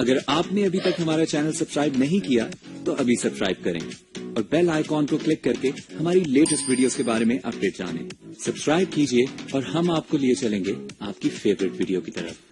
अगर आपने अभी तक हमारा चैनल सब्सक्राइब नहीं किया तो अभी सब्सक्राइब करें और बेल आइकॉन को क्लिक करके हमारी लेटेस्ट वीडियोस के बारे में अपडेट जानें। सब्सक्राइब कीजिए और हम आपको लिए चलेंगे आपकी फेवरेट वीडियो की तरफ।